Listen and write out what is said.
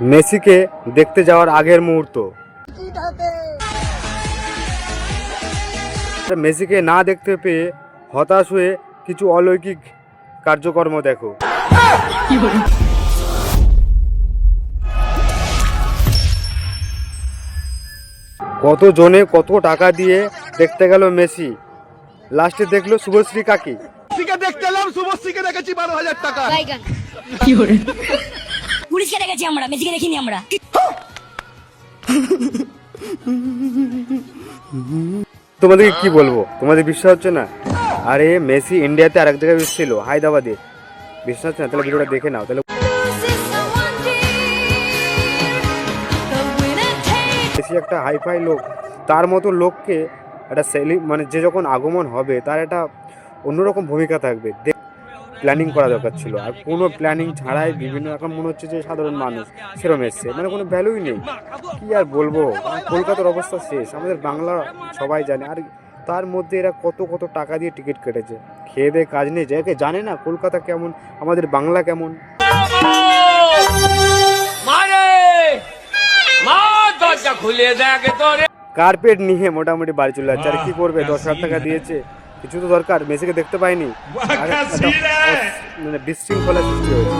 মেসিকে দেখতে যাওয়ার আগের মুহূর্ত। মেসিকে না দেখতে পেয়ে হতাশ হয়ে কিছু অলৌকিক কার্যকর্ম দেখো। কত জনে কত টাকা দিয়ে দেখতে গেল মেসি, লাস্টে দেখলো শুভশ্রী কাকি। দেখতে এলাম, শুভশ্রীকে দেখেছি 12,000 টাকা। পুলিশকে দেখেছি আমরা, মেসিকে দেখিনি আমরা। তোমাদেরকে কি বলবো, তোমাদের বিশ্বাস হচ্ছে না? আরে মেসি ইন্ডিয়াতে আরেক জায়গায় এসেছিল, হায়দ্রাবাদে। বিশ্বাস হচ্ছে না? তাহলে ভিডিওটা দেখে নাও। তাহলে মেসি একটা হাইফাই লোক, তার মতো লোককে একটা মানে যে যখন আগমন হবে তার একটা অন্যরকম ভূমিকা থাকবে, প্ল্যানিং করা দরকার ছিল। আর কোনো প্ল্যানিং ছাড়াই বিভিন্ন, এখন মনে হচ্ছে যে সাধারণ মানুষ সেরকম এসছে, মানে কোনো ভ্যালুই নেই। কি আর বলবো, কলকাতার অবস্থা শেষ, আমাদের বাংলা সবাই জানে। আর তার মধ্যে এরা কত কত টাকা দিয়ে টিকিট কেটেছে, খেয়ে দেয়ে কাজ নেই, যাকে জানে না কলকাতা কেমন, আমাদের বাংলা কেমন। কার্পেট নিয়ে মোটামুটি বাড়ি চলে যাচ্ছে। আর কি করবে, 10,000 টাকা দিয়েছে, কিছু তো দরকার। মেসিকে দেখতে পাইনি, মানে বিশৃঙ্খলা সৃষ্টি হয়েছে।